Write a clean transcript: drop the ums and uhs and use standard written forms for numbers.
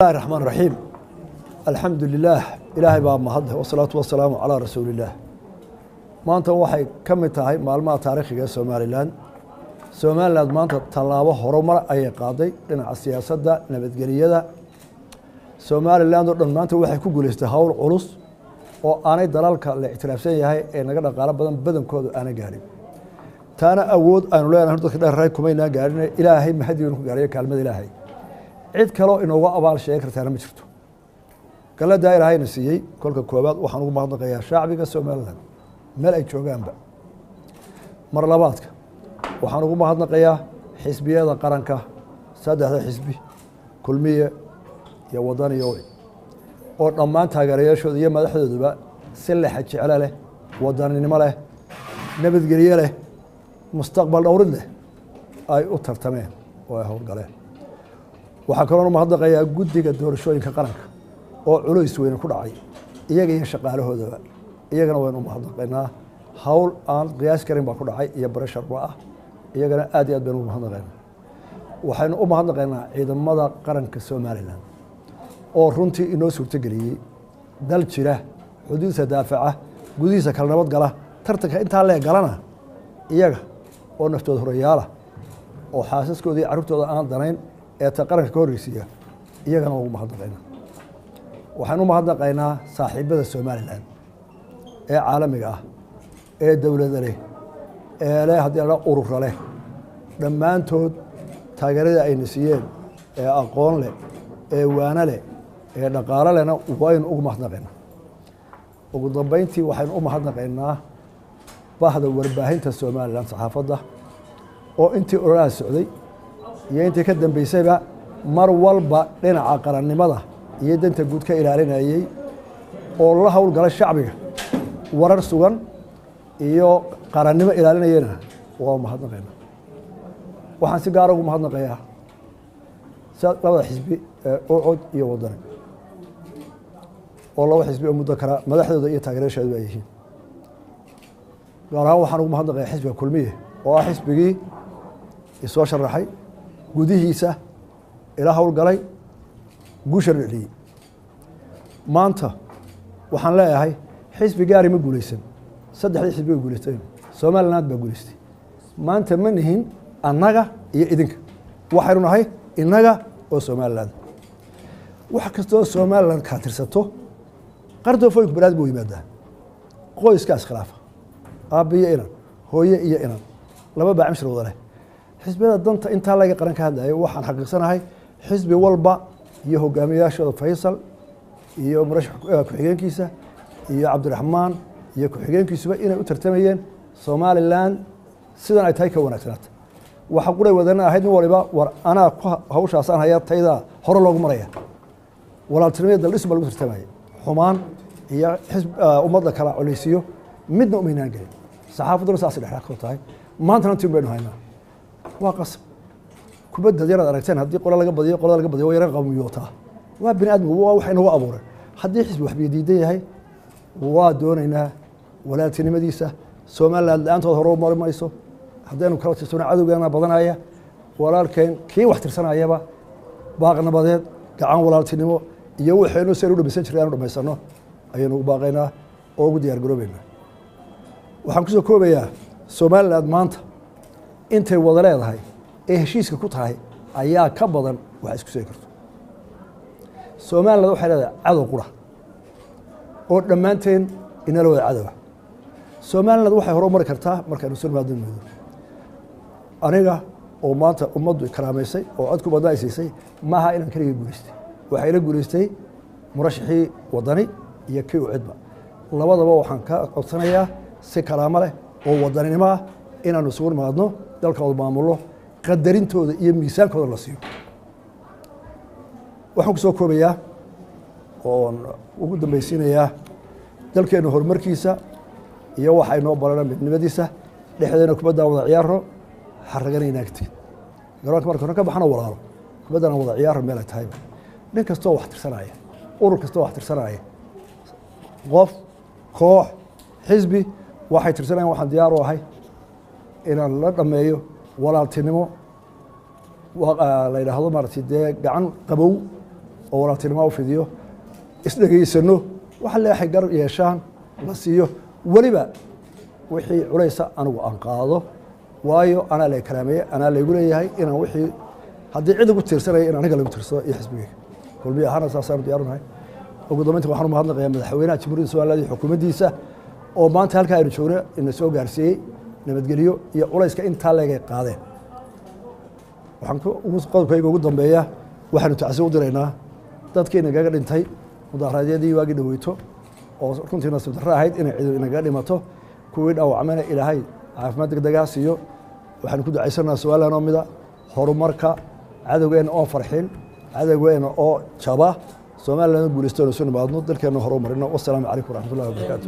الله الرحمن الرحيم الحمد لله إلهي باب مهده والصلاة والسلام على رسول الله maanta waxay ka mid tahay maalmaha taariikhiga Soomaaliland maanta tallaabo horumar ay qaaday dhinaca siyaasadda nabadgelyada Soomaaliland oo dhan maanta waxay ku guuleystay hawl culus oo aanay dalalka la ictiraafsan yahay ee naga dhaqaale badan badankoodu aanay gaarin taana awood aanu leenahay dadka dheer kumayna gaarin Ilaahay mahadiyo ku gaariyo kaalmada Ilaahay cid kale inooga abaal sheegi kartaa ma jirto kala daayirahayna siiyay kolka koobaad waxaan ugu mahadnaqayaa shacbiga Soomaaliland meel ay joogaanba mar labaadka waxaan ugu mahadnaqayaa xisbiyada qaranka saddexda xisbi kulmiye iyo wadaniyo oo dhammaan taageerayaashooda iyo madaxdooduba si la xajecel leh wadaninimo leh nabadgelyo leh mustaqbal dhowr leh ay u tartameen oo ay howlgaleen waxaa kaloo mahadnaqayaa guddiga doorashooyinka qaranka oo culays weyn ku dhacay iyaga iyo shaqaalahoodaba iyagana waynu mahadnaqaynaa hawl aan qiyaas karin baa ku dhacay iyo barashar waa ah iyagana aad iyo aad baynu mahadnaqaynaa waxaynu u mahadnaqaynaa ciidamada qaranka Soomaaliland oo runtii inoo suurtageliyay dal jira xuduudda daafaca gudihiisa kala nabad gala tartanka intaa la galana iyaga oo naftooda horeyaala oo xaasaskoodii carruurtooda aan danayn ee ta qaranka ka horreysiya iyagana ugu mahadnaqaynaa waxaanu mahadnaqaynaa saaxiibada Soomaaliland ee caalamiga ah ee dawladda leh ee leh haddii la urur leh dhammaantood taageerada ay nasiyeen ee aqoon leh ee waana leh ee dhaqaale lehna waynu ugu mahadnaqaynaa ugu dambeyntii waxaynu u mahadnaqaynaa bahda warbaahinta Soomaaliland saxaafadda oo intii ololaha socday iyo intii ka dambeysayba mar walba dhinaca qarannimada iyo danta guud ka ilaalinayay oo la hawlgalay shacbiga warar sugan iyo qarannimo ilaalinayna waa mahadnaqaynaa waxaan si gaar ah ugu mahadnaqayaa labada xisbi oo cod iyo wadani oo laba xisbi oo muddo kala madaxdooda iyo taageerayaashooda ay yihiin gaar ahaan waxaan ugu mahadnaqayaa xisbiga kulmiye oo ah xisbigii isoo sharaxay gudihiisa ila hawlgalay guusha dhigay maanta waxaan leeyahay xisbi gaari ma guuleysan saddexdii xisbi oo guuleystay Soomaaliland baa guuleystay maanta ma nihin annaga iyo idinka waxaynu nahay innaga oo Soomaaliland wax kasta oo Soomaaliland ka tirsato qardoofoyinku baraad buu yimaadaa qoyskaas khilaafa aabiye inan hooye iyo inan laba baa cimshir wada leh xisbiyada danta inta laga qaran ka hadlayo waxaan xaqiiqsanahay xisbi walba iyo hogaamiyaashooda Faysal iyo murashax ku-xigeenkiisa iyo Cabdiraxmaan iyo ku-xigeenkiisuba inay u tartamayeen Soomaaliland sidan ay tahay ka wanaagsanaato waxa quray wadana ahayd in waliba war ana hawshaas aan hayay tayda hore loogu maraya walaaltinimada daldhis bal u tartamay xumaan iyo xisb ummadda kala culeysiyo midna u meynaan galin saxaafaduna saas dhexdhexaad ku tahay maanta intii baynu haynaa waa qasab kubadda yarada aragteen haddii qola laga badiyo way yara qawmiyoota waa bini aadmigu waa wax inagu abuuray haddii xisbi wax diidan yahay waa doonaynaa walaaltinimadiisa Soomaaliland laantood hore u mayso haddaynu kala tirsanaa cadowgeena badanaya walaalkeen kii wax tirsanayaba baaqnabadeed gacan walaaltinimo iyo waxaynu soo dhamaysan jireen aanu dhamaysano ayaynu u baaqaynaa oo ugu diyaar garoobaynaa waxaan ku soo koobayaa Soomaaliland maanta intay wada leedahay ee heshiiska ku tahay ayaa ka badan wax isku soo karto Soomaaliland waxay leedahay cadow qura oo dhammaanteen inala wada cadow Soomaaliland waxay hore u mari kartaa markaynu soo maadin aniga oo maanta ummaddu karaameysay oo cod ku badnaysay maaha inaan kaliya guuleystay waxay la guuleystay murashaxii wadani iyo kii u cidba labadaba waxaan ka codsanayaa si karaamo leh oo wadaninimo ah inaanu isugu nimaadno dalkooda maamulo qadarintooda iyo miisaankooda la siiyo waxaan ku soo koobayaa oo ugu dambaysiinayaa dalkeena horumarkiisa iyo waxa ay noo baranaa midnimadiisa dhexdeena kubadda wada ciyaaro xaragana inaagtay garoonka marka ka baxana walaalo kubaddana wada ciyaaro meel ay tahay nin kastoo wax tirsanaya urur kastoo wax tirsanaya qof koox xisbi waxay tirsanayaan waxaan diyaar u ahay inaan la dhameeyo walaaltinimo la yidhaahdo maaragtay dee gacan qabow oo walaaltinimo u fidiyo isdhegaysano waxa leexay garab yeeshaan la siiyo weliba wixii culaysa anigu aan qaado waayo anaa la karaameeyey anaa laygu leeyahay inaan wixii haddii cid ugu tiirsanaya in aniga lagu tiirsado iyo xisbigeyga kulmiye ahaana saasaanu diyaarunahay ugu dambeynta waxaan u mahadnaqayaa madaxweynaha jamhuuriyadda somaliland iyo xukuumaddiisa oo maanta halkaa aynu joogno ina soo gaarsiiyey nabadgelyo iyo culayska intaa leegay qaadeen waxaan qodobkayga ugu dambeeya waxaanu tacsi u diraynaa dadkii inagaga dhintay mudaharaadyadii waagii dhaweyto oo runtii nasiib darro ahayd inay ciidu inagaga dhimato kuwii dhaawacmayna ilaahay caafimaad degdegaa siiyo waxaanu ku ducaysanaa somaliland oo mida horumarka cadowgeena oo farxin cadowgeena oo jaba somaliland guulaystoona soo nimaadno dalkeena horu marino wasalaamu calaykum waraxmatullahi wabarakaatu